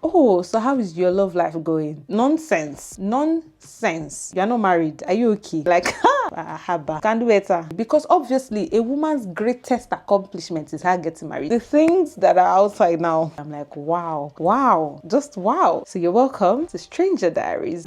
Oh, so how is your love life going? Nonsense. Nonsense. You're not married. Are you okay? Like, haba. Can do better. Because obviously, a woman's greatest accomplishment is her getting married. The things that are outside now, I'm like, wow. Wow. Just wow. So you're welcome to Stranger Diaries.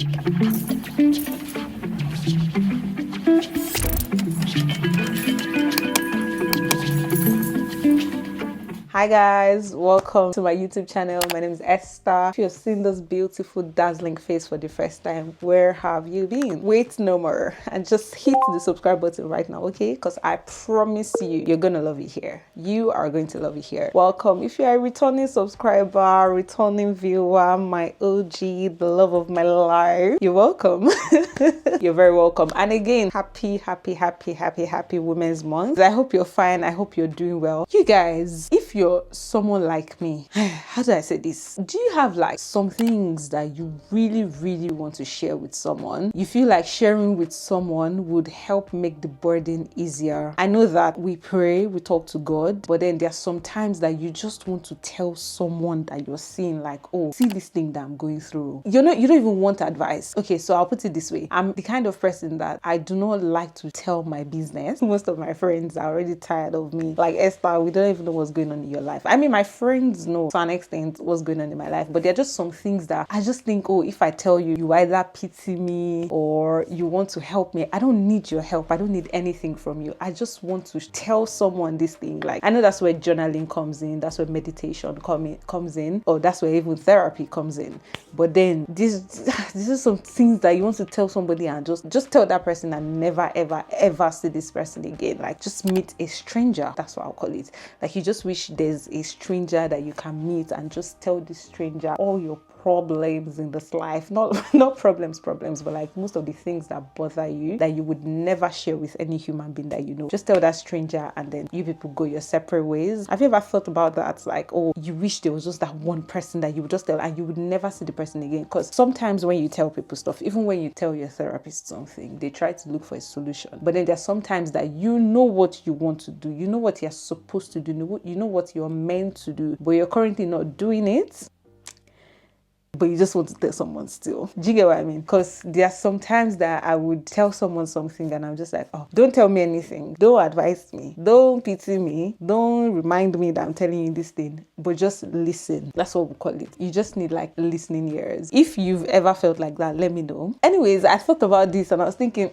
Hi guys, welcome to my YouTube channel. My name is Esther. If you've seen this beautiful dazzling face for the first time, where have you been? Wait no more and just hit the subscribe button right now, okay? Because I promise you're gonna love it here. You are going to love it here. Welcome. If you're a returning subscriber, returning viewer, my OG, the love of my life, you're welcome. You're very welcome. And again, happy Women's Month. I hope you're fine. I hope you're doing well. You guys, if you're someone like me, how do I say this? Do you have like some things that you really want to share with someone? You feel like sharing with someone would help make the burden easier. I know that we pray, we talk to God, but then there's some times that you just want to tell someone that you're seeing, like, oh, see this thing that I'm going through. You don't even want advice. Okay, so I'll put it this way. I'm the kind of person that I do not like to tell my business. Most of my friends are already tired of me. Like, Esther, we don't even know what's going on in your life. I mean, my friends know to an extent what's going on in my life, but there are just some things that I just think, oh, if I tell you, you either pity me or you want to help me. I don't need your help. I don't need anything from you. I just want to tell someone this thing. Like, I know that's where journaling comes in. That's where meditation comes in. Or that's where even therapy comes in. But then these are some things that you want to tell somebody and just tell that person and never ever see this person again. Like, just meet a stranger. That's what I'll call it. Like, you just wish there's a stranger that you can meet and just tell this stranger all your problems in this life. Not problems, but like most of the things that bother you that you would never share with any human being that you know. Just tell that stranger and then you people go your separate ways. Have you ever thought about that? Like, oh, you wish there was just that one person that you would just tell and you would never see the person again. Because sometimes when you tell people stuff, even when you tell your therapist something, they try to look for a solution. But then there's sometimes that you know what you want to do, you know what you're supposed to do, you know what you're meant to do, but you're currently not doing it. But you just want to tell someone still. Do you get what I mean? Because there are some times that I would tell someone something and I'm just like, oh, don't tell me anything. Don't advise me. Don't pity me. Don't remind me that I'm telling you this thing. But just listen. That's what we call it. You just need like listening ears. If you've ever felt like that, let me know. Anyways, I thought about this and I was thinking,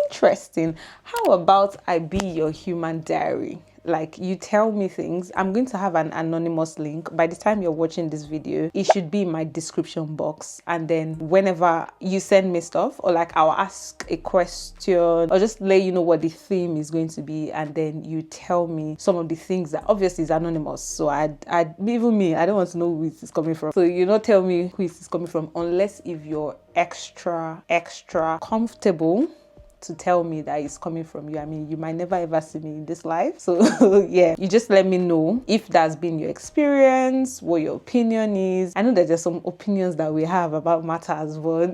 interesting. How about I be your human diary? Like, you tell me things. I'm going to have an anonymous link. By the time you're watching this video, it should be in my description box. And then whenever you send me stuff, or like I'll ask a question or just let you know what the theme is going to be, and then you tell me some of the things that obviously is anonymous. So even me, I don't want to know who it is coming from. So you don't tell me who it is coming from unless if you're extra comfortable to tell me that it's coming from you. I mean, you might never ever see me in this life. So yeah, you just let me know if that's been your experience, what your opinion is. I know that there's some opinions that we have about matters, but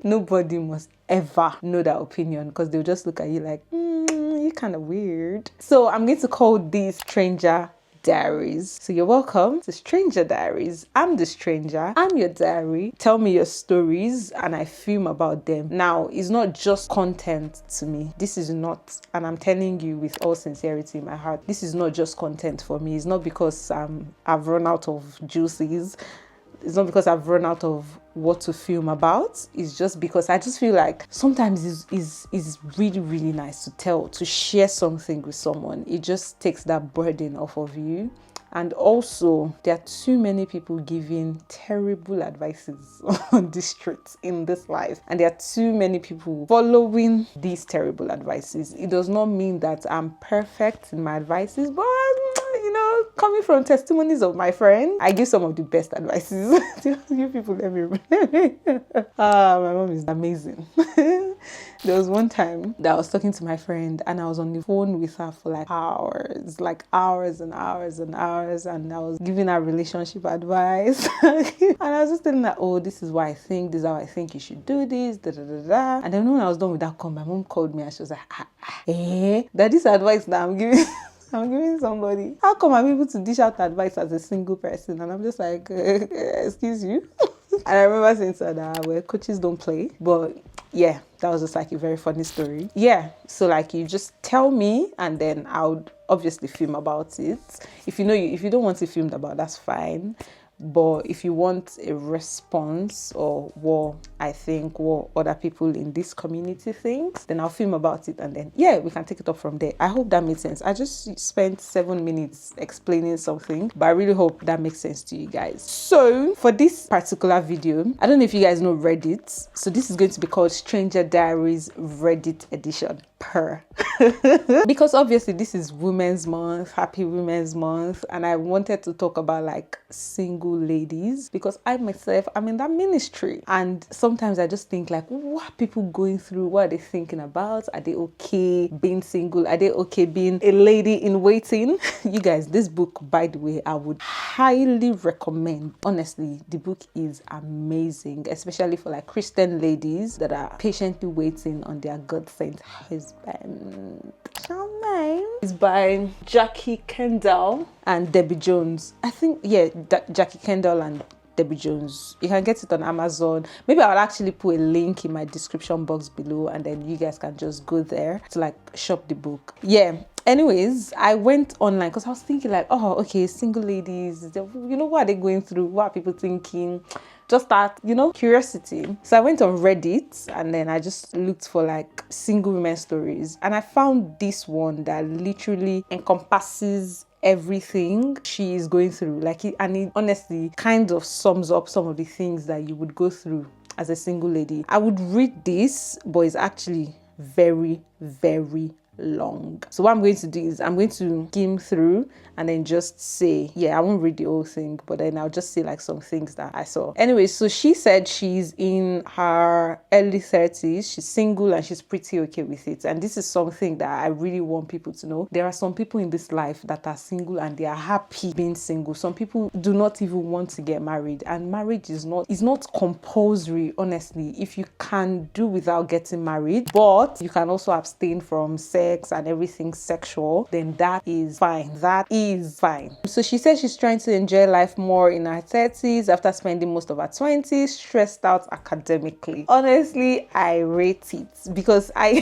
nobody must ever know that opinion because they'll just look at you like, you're kind of weird. So I'm going to call these Stranger Diaries. So you're welcome to Stranger Diaries. I'm the stranger. I'm your diary. Tell me your stories and I film about them. Now, it's not just content to me. This is not, and I'm telling you with all sincerity in my heart, this is not just content for me. It's not because I've run out of juices. It's not because I've run out of what to film about. It's just because I just feel like sometimes it's really nice to share something with someone. It just takes that burden off of you. And also, there are too many people giving terrible advices on the streets in this life. And there are too many people following these terrible advices. It does not mean that I'm perfect in my advices, but coming from testimonies of my friends, I give some of the best advices. You people, let me my mom is amazing. There was one time that I was talking to my friend and I was on the phone with her for like hours and hours, and I was giving her relationship advice. And I was just telling her, oh, this is what I think, this is how I think you should do this, And then when I was done with that call, my mom called me and she was like, that this advice that I'm giving I'm giving somebody. How come I'm able to dish out advice as a single person? And I'm just like, excuse you. And I remember saying to her that, well, coaches don't play. But yeah, that was just like a very funny story. Yeah, so like you just tell me and then I would obviously film about it. If you don't want it filmed about, that's fine. But if you want a response or what I think, what other people in this community think, then I'll film about it and then, yeah, we can take it up from there. I hope that made sense. I just spent 7 minutes explaining something, but I really hope that makes sense to you guys. So for this particular video, I don't know if you guys know Reddit. So this is going to be called Stranger Diaries Reddit Edition. Because obviously this is Women's Month, Happy Women's Month, and I wanted to talk about like single ladies because I myself, I'm in that ministry, and sometimes I just think like, what are people going through? What are they thinking about? Are they okay being single? Are they okay being a lady in waiting? You guys, this book, by the way, I would highly recommend. Honestly, the book is amazing, especially for like Christian ladies that are patiently waiting on their God-sent husband. It's by Jackie Kendall and Debbie Jones. I think, yeah, Jackie Kendall and Debbie Jones. You can get it on Amazon. Maybe I'll actually put a link in my description box below and then you guys can just go there to like shop the book. Yeah. Anyways, I went online because I was thinking like, oh, okay, single ladies, you know, what are they going through? What are people thinking? Just that, you know, curiosity. So I went on Reddit and then I just looked for like single women stories, and I found this one that literally encompasses everything she is going through. Like it honestly kind of sums up some of the things that you would go through as a single lady. I would read this, but it's actually very, very long. So what I'm going to do is I'm going to skim through and then just say, yeah, I won't read the whole thing, but then I'll just say like some things that I saw. Anyway, so she said she's in her early 30s, she's single and she's pretty okay with it. And this is something that I really want people to know. There are some people in this life that are single and they are happy being single. Some people do not even want to get married, and marriage is not compulsory, honestly. If you can do without getting married, but you can also abstain from sex and everything sexual, then that is fine. That is fine. So she says she's trying to enjoy life more in her 30s after spending most of her 20s stressed out academically. Honestly, I rate it because I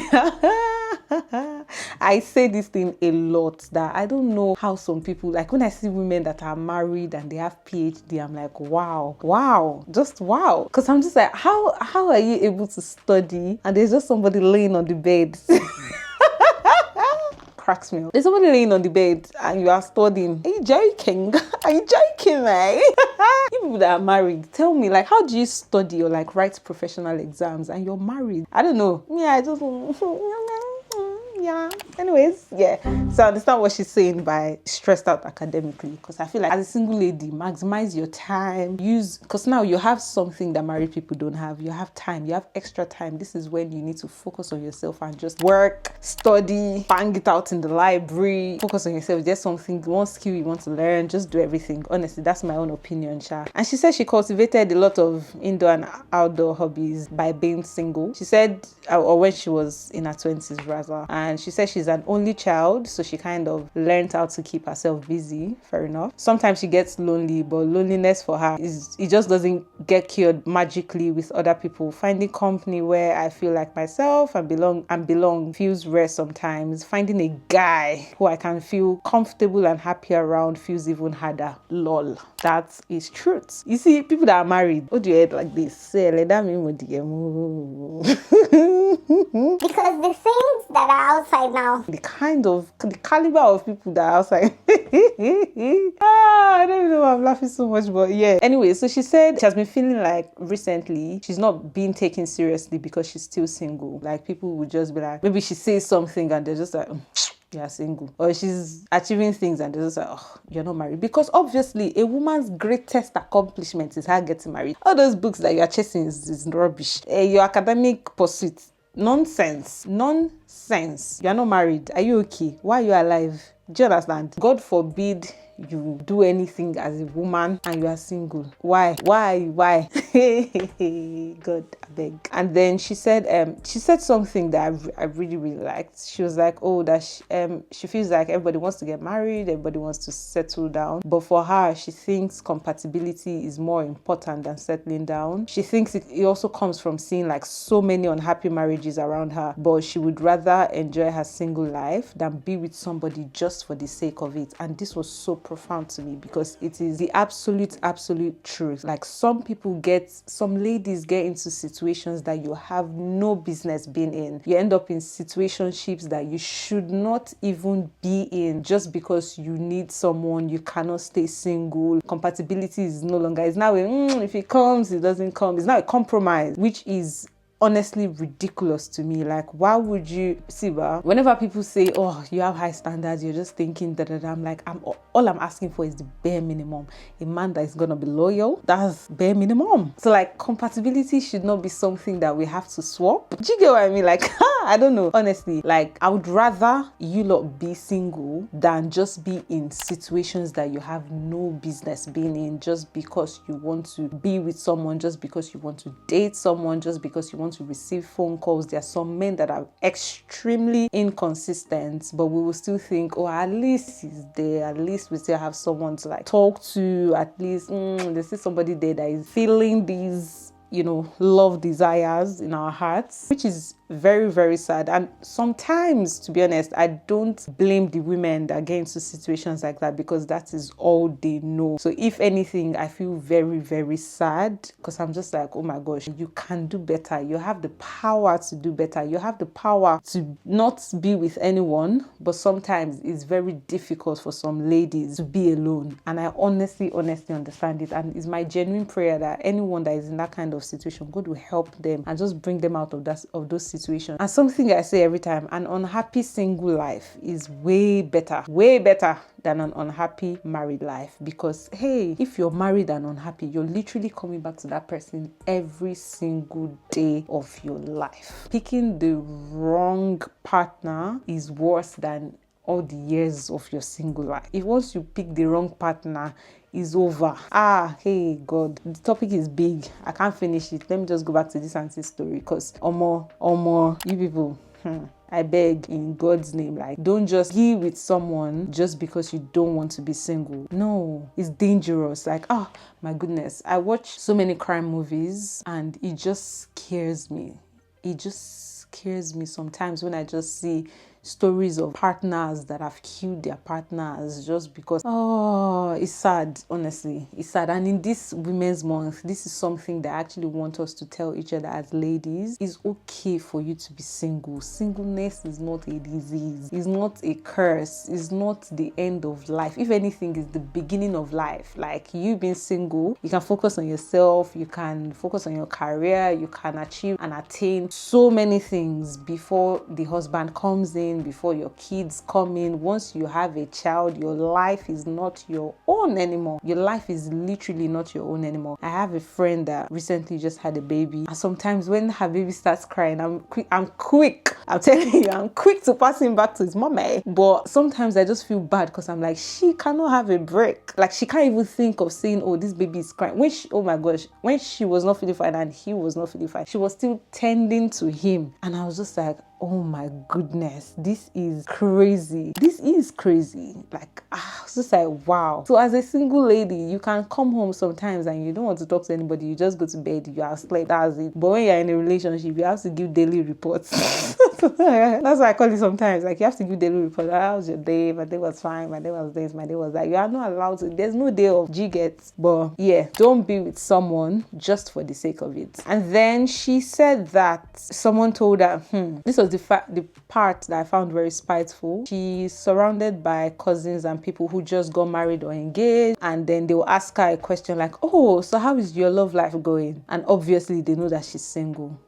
say this thing a lot, that I don't know how some people, like when I see women that are married and they have PhD, I'm like, wow, just wow. Because I'm just like, how are you able to study and there's just somebody laying on the bed? Cracks me up. There's somebody laying on the bed and you are studying. Are you joking? Are you joking, man? You people that are married, tell me, like, how do you study or like write professional exams and you're married? I don't know. Yeah, I just yeah. Anyways, yeah. So I understand what she's saying by stressed out academically, because I feel like as a single lady, maximize your time. Because now you have something that married people don't have. You have time. You have extra time. This is when you need to focus on yourself and just work, study, bang it out in the library. Focus on yourself. There's something, one skill you want to learn, just do everything. Honestly, that's my own opinion, Sha. And she said she cultivated a lot of indoor and outdoor hobbies by being single. She said, or when she was in her 20s rather, and she said she's an only child, so she kind of learned how to keep herself busy. Fair enough. Sometimes she gets lonely, but loneliness for her it just doesn't get cured magically with other people. Finding company where I feel like myself and belong feels rare sometimes. Finding a guy who I can feel comfortable and happy around feels even harder. Lol. That is truth. You see, people that are married, what do you head like this? Say, let that mean because the things that are outside now, the caliber of people that are outside. I don't even know why I'm laughing so much, but yeah. Anyway, so she said she has been feeling like recently she's not being taken seriously because she's still single. Like people would just be like, maybe she says something and they're just like, you're single, or she's achieving things and they're just like, oh, you're not married. Because obviously a woman's greatest accomplishment is her getting married. All those books that you're chasing is rubbish. Your academic pursuits, nonsense. You're not married. Are you okay? Why are you alive? Do you understand? God forbid you do anything as a woman and you are single. Why? God, I beg. And then she said something that I really, really liked. She was like, oh, that she feels like everybody wants to get married, everybody wants to settle down. But for her, she thinks compatibility is more important than settling down. She thinks it also comes from seeing like so many unhappy marriages around her, but she would rather enjoy her single life than be with somebody just for the sake of it. And this was so profound to me because it is the absolute truth. Like some ladies get into situations that you have no business being in. You end up in situationships that you should not even be in just because you need someone. You cannot stay single. Compatibility is no longer, it's now if it comes, it doesn't come. It's now a compromise, which is honestly ridiculous to me. Like, why would you see? Well, whenever people say, oh, you have high standards, you're just thinking that I'm like, all I'm asking for is the bare minimum. A man that is gonna be loyal, that's bare minimum. So like, compatibility should not be something that we have to swap. Do you get what I mean? Like, I don't know, honestly. Like, I would rather you lot be single than just be in situations that you have no business being in just because you want to be with someone, just because you want to date someone, just because you want to receive phone calls. There are some men that are extremely inconsistent, but we will still think, oh, at least he's there, at least we still have someone to like talk to, at least there's still somebody there that is feeling these, love desires in our hearts, which is very, very sad. And sometimes, to be honest, I don't blame the women that get into situations like that because that is all they know. So if anything, I feel very, very sad because I'm just like, oh my gosh, you can do better. You have the power to do better. You have the power to not be with anyone, but sometimes it's very difficult for some ladies to be alone. And I honestly understand it. And it's my genuine prayer that anyone that is in that kind of situation, God will help them and just bring them out of those situations. And something I say every time, an unhappy single life is way better than an unhappy married life. Because hey, if you're married and unhappy, you're literally coming back to that person every single day of your life. Picking the wrong partner is worse than all the years of your single life. If once you pick the wrong partner, is over. Hey God, the topic is big. I can't finish it. Let me just go back to this auntie story because omo, you people, I beg in God's name, like, don't just be with someone just because you don't want to be single. No, it's dangerous. Like, my goodness, I watch so many crime movies and it just scares me. It just scares me sometimes when I just see stories of partners that have killed their partners just because, it's sad. Honestly, it's sad. And in this Women's Month, this is something that I actually want us to tell each other as ladies. It's okay for you to be single. Singleness is not a disease. It's not a curse. It's not the end of life. If anything, it's the beginning of life. Like, you being single, you can focus on yourself, you can focus on your career, you can achieve and attain so many things before the husband comes in, before your kids come in. Once you have a child, your life is not your own anymore. Your life is literally not your own anymore. I have a friend that recently just had a baby, and sometimes when her baby starts crying, I'm quick. I'm telling you, I'm quick to pass him back to his mommy. But sometimes I just feel bad because I'm like, she cannot have a break. Like, she can't even think of saying, oh, this baby is crying. Oh my gosh, when she was not feeling fine and he was not feeling fine, she was still tending to him. And I was just like, oh my goodness, this is crazy. Like, I was just like, wow. So as a single lady, you can come home sometimes and you don't want to talk to anybody. You just go to bed, you have slept, that's it. But when you're in a relationship, you have to give daily reports. That's what I call it sometimes. Like, you have to give daily reports. How was your day? My day was fine. My day was this. My day was that. You are not allowed to. There's no day of G-gets. But yeah, don't be with someone just for the sake of it. And then she said that someone told her, this was the part that I found very spiteful. She's surrounded by cousins and people who just got married or engaged, and then they will ask her a question like, oh, so how is your love life going? And obviously they know that she's single.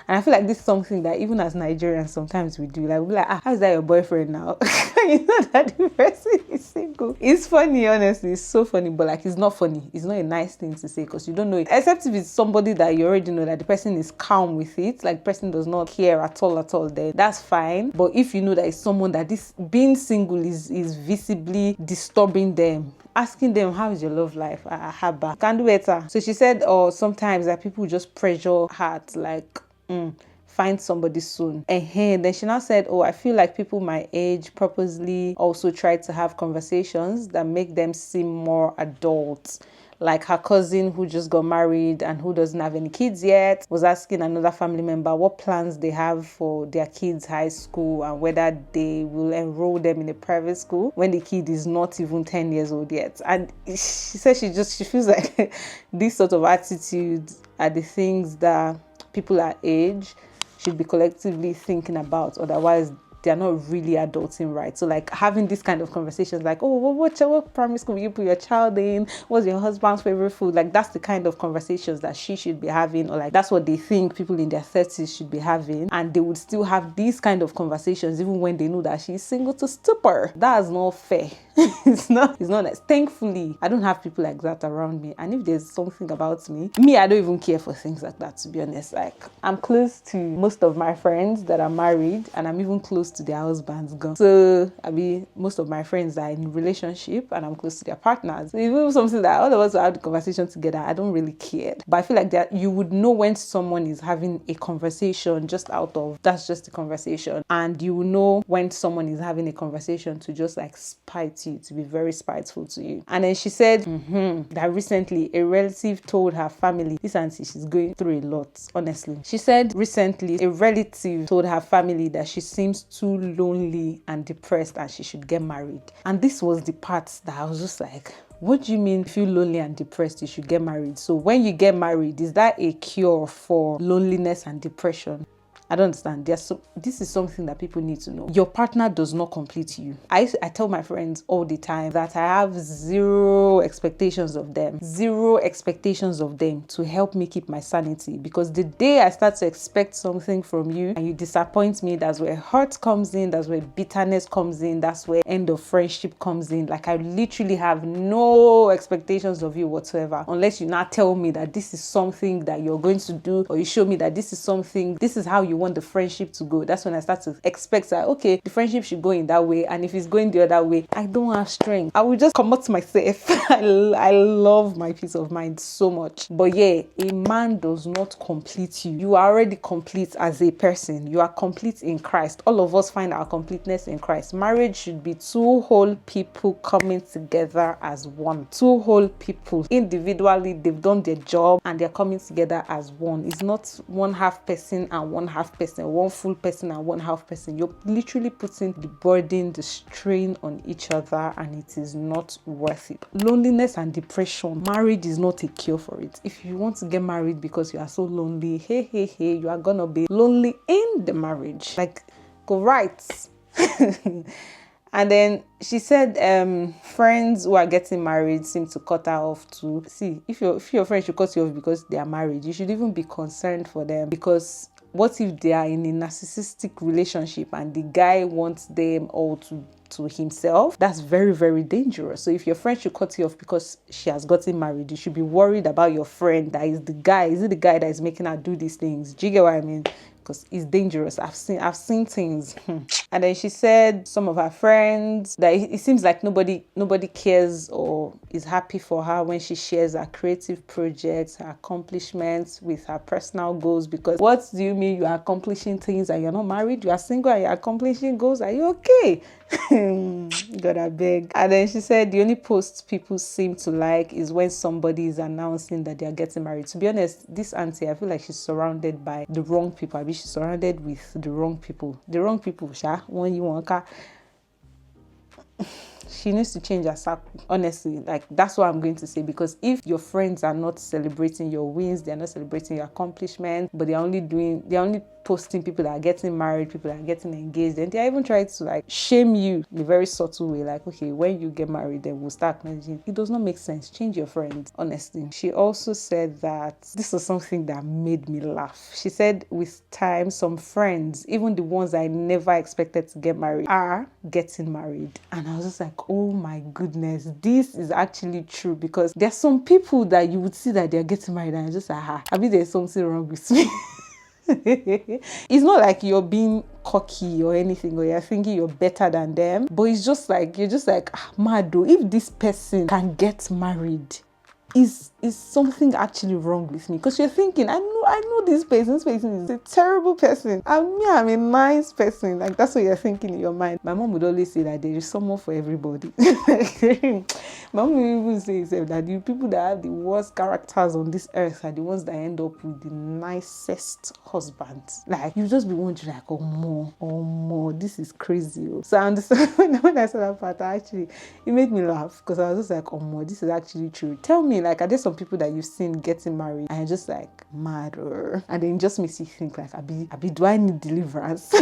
And I feel like this is something that even as Nigerians sometimes we do. Like we'll be like, how is that your boyfriend now? You know that the person is single. It's funny, honestly. It's so funny, but like it's not funny. It's not a nice thing to say because you don't know it. Except if it's somebody that you already know that the person is calm with it, like the person does not care at all, then that's fine. But if you know that it's someone that this being single is visibly disturbing them, asking them, how is your love life? Haba. Can do better. So she said, sometimes that people just pressure her to like, find somebody soon. And then she now said, I feel like people my age purposely also try to have conversations that make them seem more adults. Like her cousin who just got married and who doesn't have any kids yet was asking another family member what plans they have for their kids' high school and whether they will enroll them in a private school when the kid is not even 10 years old yet. And she said she feels like this sort of attitude are the things that people our age should be collectively thinking about, otherwise they're not really adulting right. So like having this kind of conversations like, what primary school will you put your child in? What's your husband's favorite food? Like that's the kind of conversations that she should be having, or like that's what they think people in their 30s should be having. And they would still have these kind of conversations even when they know that she's single to stupor. That's not fair. It's not nice. Thankfully, I don't have people like that around me. And if there's something about me, I don't even care for things like that, to be honest. Like I'm close to most of my friends that are married, and I'm even close to their husbands gone. So most of my friends are in relationship and I'm close to their partners. So if it was something that all of us will have the conversation together, I don't really care. But I feel like that you would know when someone is having a conversation just out of that's just a conversation, and you will know when someone is having a conversation to just like spite you, to be very spiteful to you. And then she said that recently a relative told her family, this auntie, she's going through a lot, honestly. She said recently a relative told her family that she seems too lonely and depressed and she should get married. And this was the part that I was just like, what do you mean feel lonely and depressed, you should get married? So when you get married, is that a cure for loneliness and depression? I don't understand. This is something that people need to know. Your partner does not complete you. I tell my friends all the time that I have zero expectations of them to help me keep my sanity, because the day I start to expect something from you and you disappoint me, that's where hurt comes in, that's where bitterness comes in, that's where end of friendship comes in. Like I literally have no expectations of you whatsoever, unless you now tell me that this is something that you're going to do, or you show me that this is how you want the friendship to go. That's when I start to expect that, okay, the friendship should go in that way, and if it's going the other way, I don't have strength. I will just come out to myself. I love my peace of mind so much. But yeah, a man does not complete you. You are already complete as a person. You are complete in Christ. All of us find our completeness in Christ. Marriage should be two whole people coming together as one. Two whole people. Individually, they've done their job and they're coming together as one. It's not one half person and one half person, one full person and one half person. You're literally putting the burden, the strain on each other, and it is not worth it. Loneliness and depression, marriage is not a cure for it. If you want to get married because you are so lonely, hey, you are gonna be lonely in the marriage. Like, go right. And then she said friends who are getting married seem to cut her off too. See, if your friend should cut you off because they are married, you should even be concerned for them, because what if they are in a narcissistic relationship and the guy wants them all to himself? That's very, very dangerous. So if your friend should cut you off because she has gotten married, you should be worried about your friend. That is the guy. Is it the guy that is making her do these things? Do you get what I mean? Because it's dangerous. I've seen things. And then she said some of her friends that it seems like nobody cares or is happy for her when she shares her creative projects, her accomplishments with her personal goals. Because what do you mean you are accomplishing things and you're not married? You are single and you're accomplishing goals? Are you okay? God, I beg. And then she said the only post people seem to like is when somebody is announcing that they are getting married. To be honest, this auntie, I feel like she's surrounded by the wrong people. I mean, she's surrounded with the wrong people. The wrong people, when you want her. She needs to change her circle. Honestly, like that's what I'm going to say. Because if your friends are not celebrating your wins, they're not celebrating your accomplishments, but they're only posting people that are getting married, people that are getting engaged, and they're even trying to like shame you in a very subtle way, like, okay, when you get married, then we'll start acknowledging. It does not make sense. Change your friends, honestly. She also said that this was something that made me laugh. She said with time, some friends, even the ones I never expected to get married, are getting married. And I was just like, oh my goodness, this is actually true, because there's some people that you would see that they're getting married and you're just like, I mean, there's something wrong with me. It's not like you're being cocky or anything, or you're thinking you're better than them, but it's just like, you're just like, mad though, if this person can get married, is something actually wrong with me? Because you're thinking, I know this person is a terrible person, and I'm a nice person. Like, that's what you're thinking in your mind. My mom would always say that there is someone for everybody. My mom would even say that the people that have the worst characters on this earth are the ones that end up with the nicest husbands. Like, you just be wondering, like, oh more, this is crazy. So I understand when I saw that part, actually, it made me laugh, because I was just like, oh more, this is actually true. Tell me, like, are there some people that you've seen getting married and you're just like, mad, or, and then it just makes you think like, Abi, do I need deliverance?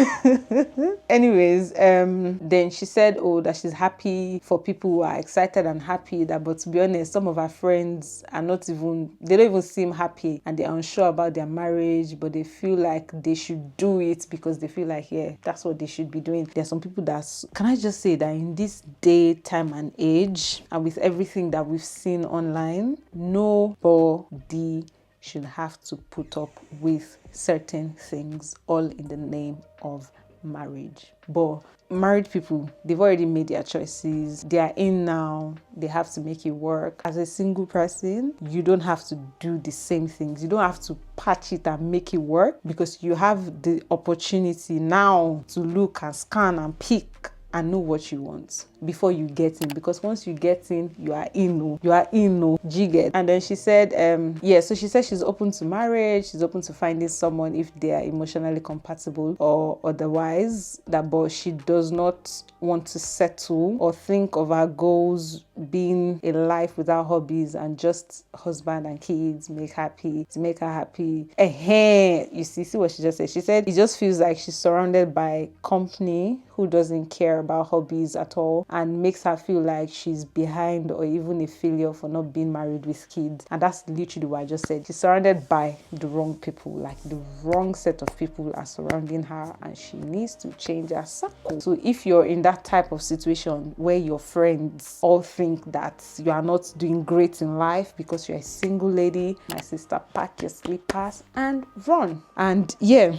Anyways, then she said, oh, that she's happy for people who are excited and happy, that, but to be honest, some of her friends are not even, they don't even seem happy, and they're unsure about their marriage, but they feel like they should do it because they feel like, yeah, that's what they should be doing. There's some people that, can I just say that in this day, time and age, and with everything that we've seen online, nobody should have to put up with certain things, all in the name of marriage. But married people, they've already made their choices. They are in now. They have to make it work. As a single person, you don't have to do the same things. You don't have to patch it and make it work, because you have the opportunity now to look and scan and pick and know what you want before you get in, because once you get in, you are in, jigget. And then she said, so she said she's open to marriage, she's open to finding someone if they are emotionally compatible or otherwise, that, but she does not want to settle or think of her goals being a life without hobbies and just husband and kids make her happy. You see what she just said? She said it just feels like she's surrounded by company who doesn't care about hobbies at all, and makes her feel like she's behind or even a failure for not being married with kids. And that's literally what I just said. She's surrounded by the wrong people, like the wrong set of people are surrounding her, and she needs to change her circle. So if you're in that type of situation where your friends all think that you are not doing great in life because you're a single lady, my sister, pack your slippers and run. And yeah,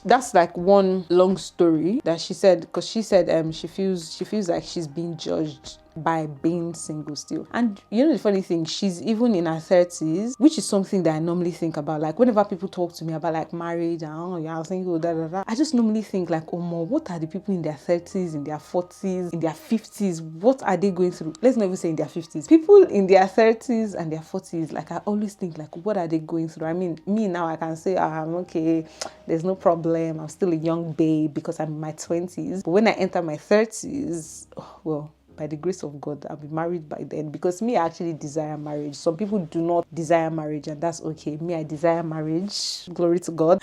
that's like one long story that she said, because she said she feels like she's being judged by being single still. And you know the funny thing, she's even in her 30s, which is something that I normally think about. Like whenever people talk to me about like marriage and oh yeah, single, I just normally think like, oh more, what are the people in their 30s, in their 40s, in their 50s, what are they going through? Let's not even say in their 50s. People in their 30s and their 40s, like I always think like, what are they going through? I mean, me now I can say I'm okay, there's no problem, I'm still a young babe because I'm in my 20s. But when I enter my 30s, by the grace of God, I'll be married by then, because me, I actually desire marriage. Some people do not desire marriage, and that's okay. Me, I desire marriage. Glory to God.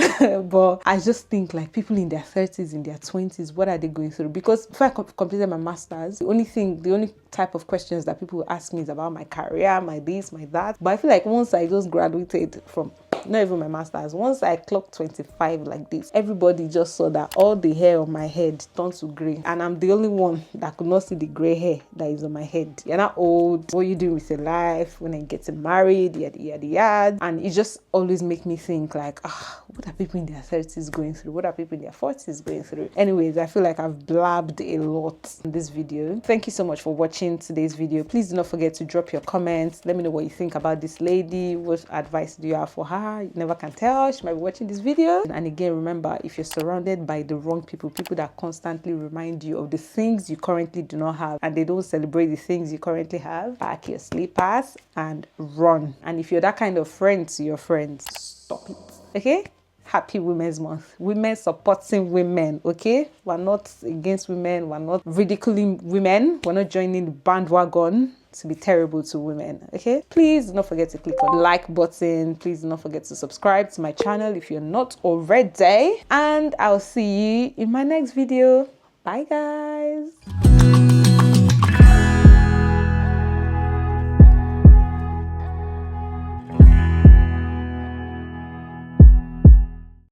But I just think like people in their 30s, in their 20s, what are they going through? Because before I completed my master's, the only type of questions that people ask me is about my career, my this, my that. But I feel like once I just graduated from, not even my master's, once I clocked 25 like this, everybody just saw that all the hair on my head turned to grey, and I'm the only one that could not see the grey hair that is on my head. You're not old. What are you doing with your life? When I get married, yada. And it just always make me think like, what are people in their 30s going through? What are people in their 40s going through? Anyways, I feel like I've blabbed a lot in this video. Thank you so much for watching today's video. Please do not forget to drop your comments. Let me know what you think about this lady. What advice do you have for her? You never can tell. She might be watching this video. And again, remember, if you're surrounded by the wrong people that constantly remind you of the things you currently do not have, and they don't celebrate the things you currently have, pack your slippers and run. And if you're that kind of friend to your friends, stop it. Okay? Happy Women's Month. Women supporting women, okay? We're not against women. We're not ridiculing women. We're not joining the bandwagon to be terrible to women. Okay, please do not forget to click on the like button. Please do not forget to subscribe to my channel if you're not already, and I'll see you in my next video. Bye guys.